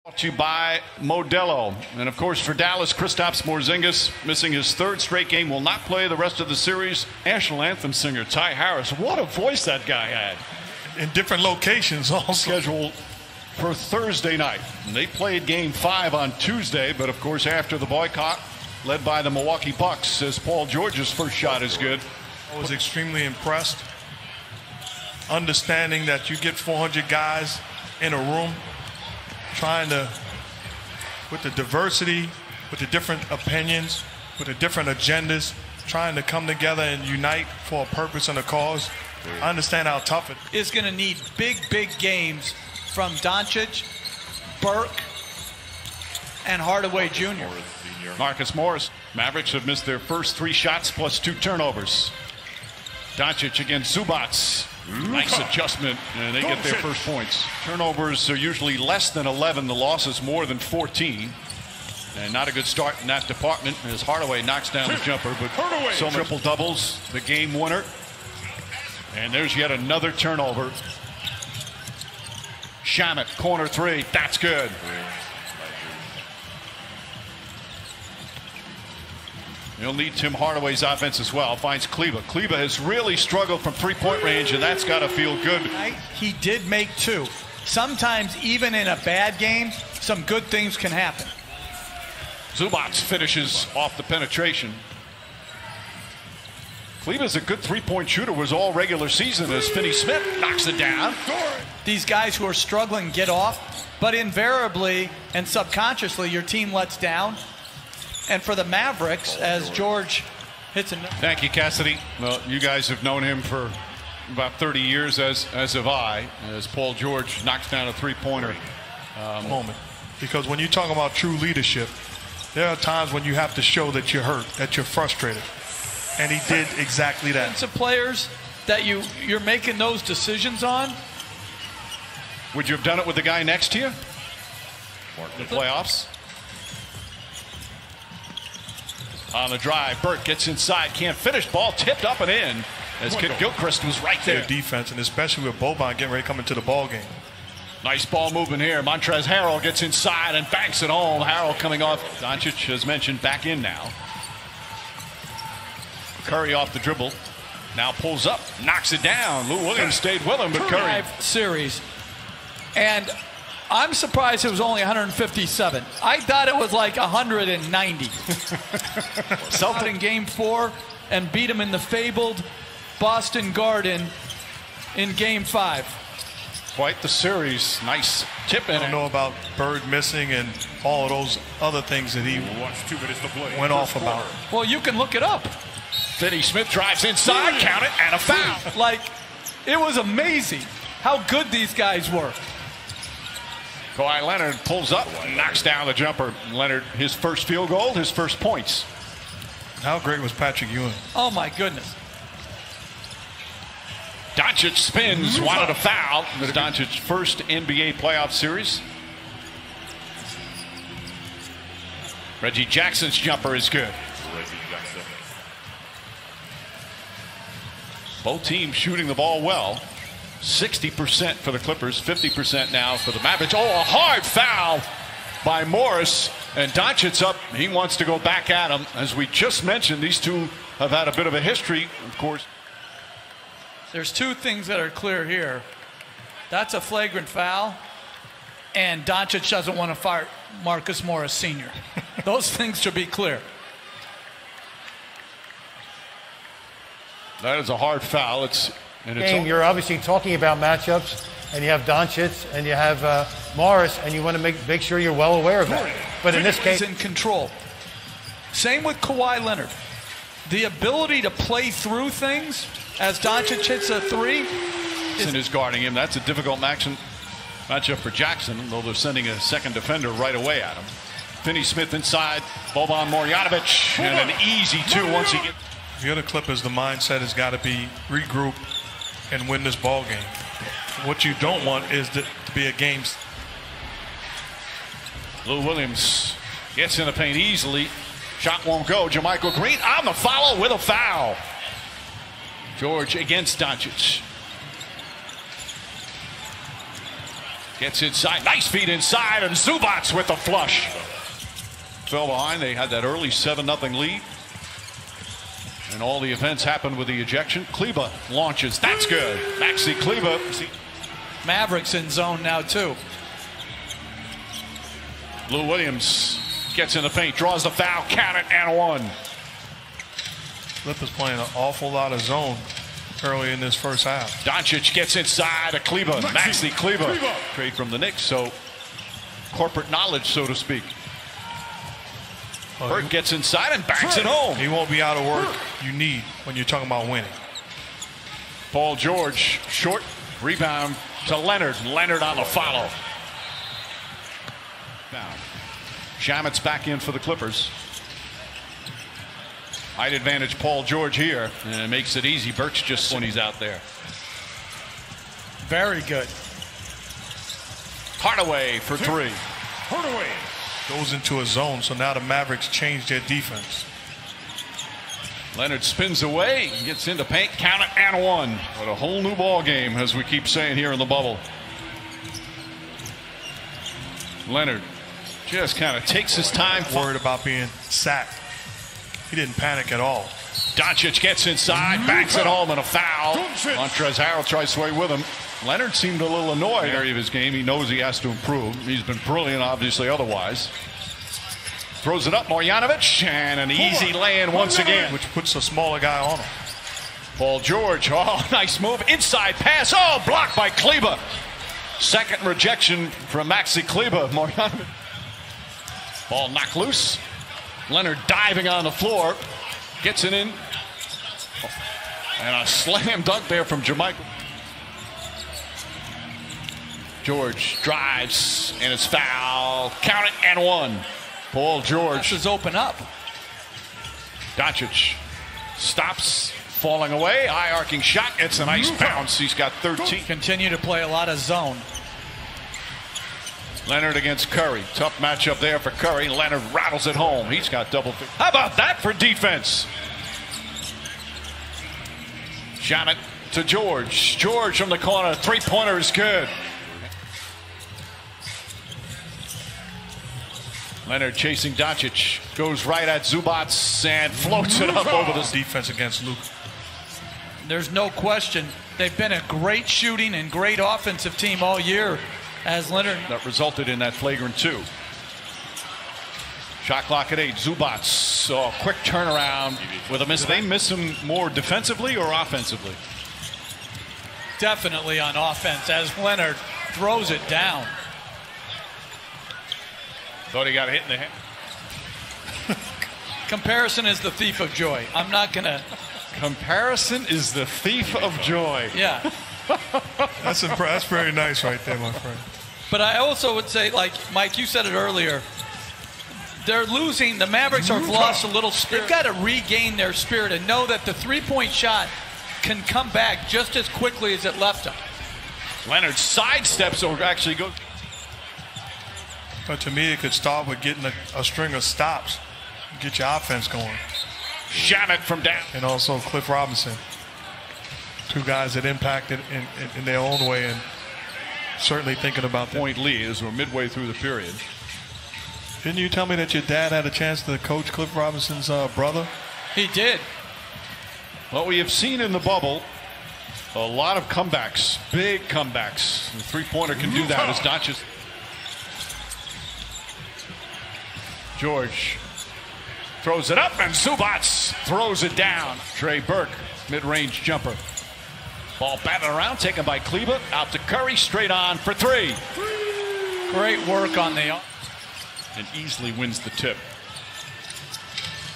Brought to you by Modelo. And of course, for Dallas, Kristaps Porzingis, missing his third straight game, will not play the rest of the series. National anthem singer Ty Harris, what a voice that guy had. In different locations also. Scheduled for Thursday night. And they played game 5 on Tuesday, but of course after the boycott led by the Milwaukee Bucks, says Paul George's first shot is good. I was extremely impressed. Understanding that you get 400 guys in a room, trying to, with the diversity, with the different opinions, with the different agendas, trying to come together and unite for a purpose and a cause. I understand how tough it is. Going to need big games from Doncic, Burke, and Hardaway Jr. Marcus Morris. Mavericks have missed their first 3 shots plus 2 turnovers. Doncic against Zubac. Nice adjustment, and they get their first points. Turnovers are usually less than 11. The losses more than 14. And not a good start in that department as Hardaway knocks down the jumper. But so triple doubles, the game winner. And there's yet another turnover. Shamet, corner 3. That's good. He'll need Tim Hardaway's offense as well. Finds Kleba. Kleba has really struggled from 3-point range, and that's got to feel good. He did make 2. Sometimes, even in a bad game, some good things can happen. Zubac finishes off the penetration. Kleba's a good 3-point shooter, was all regular season as Finney Smith knocks it down. These guys who are struggling get off, but invariably and subconsciously your team lets down. And for the Mavericks, as George hits a... Thank you, Cassidy. Well, you guys have known him for about 30 years, as have I, as Paul George knocks down a 3-pointer. Moment. Because when you talk about true leadership, there are times when you have to show that you're hurt, that you're frustrated. And he did exactly that. It's the players that you're making those decisions on. Would you have done it with the guy next to you? The playoffs? On the drive, Burke gets inside, can't finish, ball tipped up and in as Kid Gilchrist was right there. Their defense, and especially with Boban getting ready to come into the ball game. Nice ball movement here. Montrezl Harrell gets inside and banks it home. Harrell coming off. Doncic, as mentioned, back in now. Curry off the dribble. Now pulls up, knocks it down. Lou Williams stayed with him, but Curry. Series. And I'm surprised it was only 157. I thought it was like 190. Celtic in game 4 and beat him in the fabled Boston Garden in game 5. Quite the series. Nice tip in. I don't know about Bird missing and all of those other things that he went off about. Well, you can look it up. Finney Smith drives inside, count it, and a foul. Like, it was amazing how good these guys were. Kawhi Leonard pulls up, knocks down the jumper. Leonard, his first field goal, his first points. How great was Patrick Ewing? Oh, my goodness. Doncic spins, wanted a foul. The Doncic's first NBA playoff series. Reggie Jackson's jumper is good. Both teams shooting the ball well. 60% for the Clippers, 50% now for the Mavericks. Oh, a hard foul by Morris. And Doncic's up. He wants to go back at him. As we just mentioned, these two have had a bit of a history, of course. There's 2 things that are clear here. That's a flagrant foul. And Doncic doesn't want to fire Marcus Morris Sr. Those things should be clear. That is a hard foul. You're obviously talking about matchups, and you have Doncic and you have Morris, and you want to make sure you're well aware of that. But in this case, he's in control. Same with Kawhi Leonard. The ability to play through things as Doncic hits a 3. Is guarding him. That's a difficult matchup for Jackson, though they're sending a second defender right away at him. Finney Smith inside, Boban Marjanovic, and an easy 2 once he gets. If you're the Clippers, the mindset has got to be regroup and win this ball game. What you don't want is to be a game. Lou Williams gets in the paint easily. Shot won't go. JaMychal Green on the follow with a foul. George against Doncic. Gets inside. Nice feed inside. And Zubac with the flush. Fell behind. They had that early 7-0 lead. And all the events happened with the ejection. Kleba launches. That's good. Maxi Kleba. Mavericks in zone now, too. Lou Williams gets in the paint. Draws the foul. Count it and one. Clippers playing an awful lot of zone early in this first half. Doncic gets inside to Kleba. Maxi Kleba. Trade from the Knicks. So corporate knowledge, so to speak. Burke gets inside and banks it home. He won't be out of work you need when you're talking about winning. Paul George, short rebound to Leonard. Leonard on the follow. Now, Shamit's back in for the Clippers. Height advantage, Paul George here, and it makes it easy. Burke's just when he's out there. Very good. Hardaway for three. Hardaway goes into a zone, so now the Mavericks change their defense. Leonard spins away, gets into paint, count it and one. What a whole new ball game, as we keep saying here in the bubble. Leonard just kind of takes his time. Worried about being sacked. He didn't panic at all. Doncic gets inside, backs it home, and a foul. Montrezl Harrell tries to sway with him. Leonard seemed a little annoyed area of his game. He knows he has to improve. He's been brilliant, obviously, otherwise. Throws it up, Marjanovic, and an easy lay-in once again. Which puts a smaller guy on him. Paul George, oh, nice move. Inside pass, oh, blocked by Kleba. Second rejection from Maxi Kleba. Marjanovic. Ball knocked loose. Leonard diving on the floor. Gets it in. And a slam dunk there from Jamaica. George drives, and it's foul. Count it and one. Paul George. This is open up. Doncic stops, falling away. High arcing shot. It's a nice bounce. He's got 13. Continue to play a lot of zone. Leonard against Curry. Tough matchup there for Curry. Leonard rattles it home. He's got double. How about that for defense? Shot it to George. George from the corner. Three-pointer is good. Leonard chasing Doncic. Goes right at Zubac and floats it up over the defense against Luke. There's no question. They've been a great shooting and great offensive team all year. As Leonard. That resulted in that flagrant two. Shot clock at 8. Zubac. So quick turnaround with a miss. They miss him more defensively or offensively? Definitely on offense as Leonard throws it down. Thought he got hit in the head. Comparison is the thief of joy. I'm not going to. Comparison is the thief of joy. Yeah. That's very nice right there, my friend. But I also would say, like, Mike, you said it earlier, they're losing. The Mavericks have lost a little spirit. They've got to regain their spirit and know that the three-point shot can come back just as quickly as it left them. Leonard sidesteps or actually goes. But to me, it could start with getting a string of stops, get your offense going. Shot it from down. And also Cliff Robinson. Two guys that impacted in their own way, and certainly thinking about that. Point lead as we're midway through the period. Didn't you tell me that your dad had a chance to coach Cliff Robinson's brother? He did. Well, we have seen in the bubble a lot of comebacks, big comebacks. The three-pointer can do that as Doncic. George throws it up, and Zubac throws it down. Trey Burke, mid-range jumper. Ball batted around, taken by Kleba. Out to Curry, straight on for three. Great work on the. And easily wins the tip.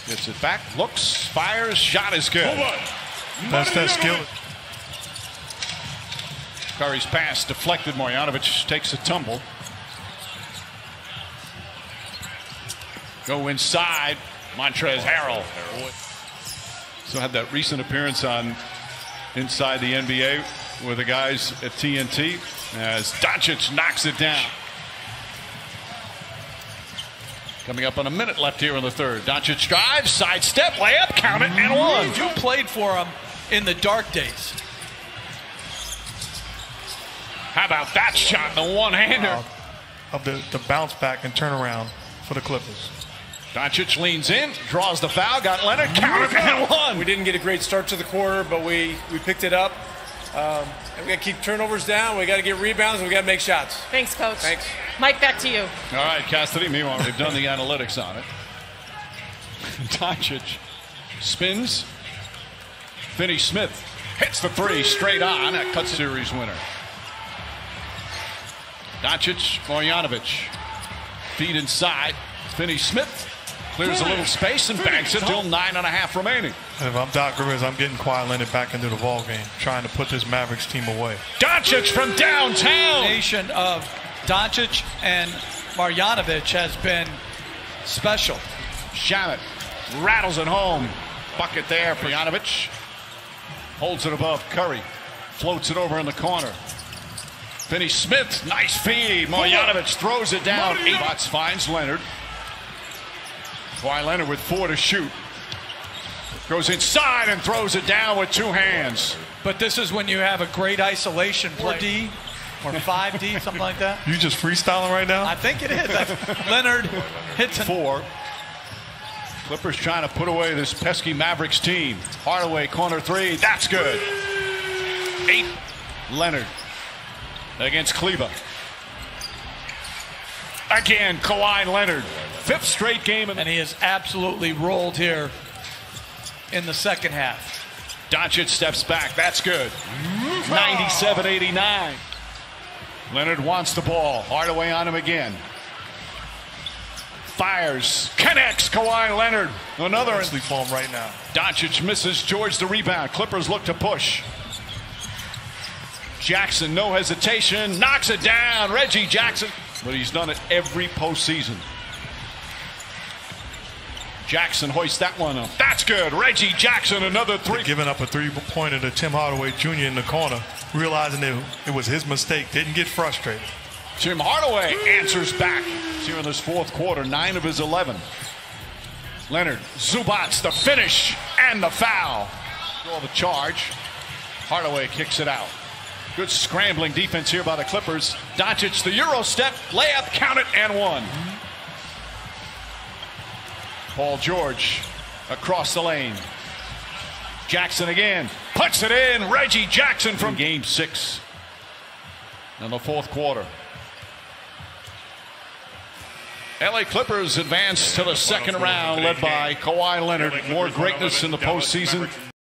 Gets it back, looks, fires, shot is good. That's that skill. Curry's pass deflected. Marjanovic takes a tumble. Go inside. Montrezl Harrell. So had that recent appearance on Inside the NBA with the guys at TNT as Doncic knocks it down. Coming up on a minute left here in the third. Doncic drives, sidestep, layup, count it, and one. You played for him in the dark days. How about that shot, the one-hander? Of the bounce back and turnaround for the Clippers. Doncic leans in, draws the foul, got Leonard, counted and one. We didn't get a great start to the quarter, but we picked it up. And we got to keep turnovers down. We got to get rebounds. We got to make shots. Thanks, Coach. Thanks. Mike, back to you. All right, Cassidy. Meanwhile, they've done the analytics on it. Doncic spins. Finney-Smith hits the three straight on. That cut series winner. Doncic, Marjanovic. Feed inside. Finney-Smith clears a little space and banks it. Still 9.5 remaining. And if I'm Doc Rivers, I'm getting Kawhi Leonard back into the ball game, trying to put this Mavericks team away. Doncic from downtown. The combination of Doncic and Marjanovic has been special. Shamet rattles it home. Bucket there for Marjanovic. Holds it above Curry. Floats it over in the corner. Finney-Smith, nice feed. Marjanovic throws it down. 8 spots, finds Leonard. Kawhi Leonard with 4 to shoot. Goes inside and throws it down with 2 hands. But this is when you have a great isolation play. 4D or 5D, something like that. You just freestyling right now? I think it is. Leonard hits 4. Clippers trying to put away this pesky Mavericks team. Hardaway, corner 3. That's good. 8. Leonard against Kleber. Again, Kawhi Leonard. 5th straight game. And he has absolutely rolled here in the second half. Doncic steps back. That's good. 97-89. Leonard wants the ball. Hardaway on him again. Fires. Connects. Kawhi Leonard. Another. Actually form right now. Doncic misses. George the rebound. Clippers look to push. Jackson, no hesitation. Knocks it down. Reggie Jackson. But he's done it every postseason. Jackson hoists that one up. That's good. Reggie Jackson, another 3. Giving up a 3-pointer to Tim Hardaway Jr. in the corner, realizing that it was his mistake. Didn't get frustrated. Tim Hardaway answers back. Here in this 4th quarter, 9 of his 11. Leonard, Zubac, the finish and the foul. All the charge. Hardaway kicks it out. Good scrambling defense here by the Clippers. Doncic, the Euro step, layup, count it, and 1. Paul George across the lane. Jackson again, puts it in. Reggie Jackson from game 6 in the 4th quarter. LA Clippers advance to the 2nd round, led by Kawhi Leonard. More greatness in the postseason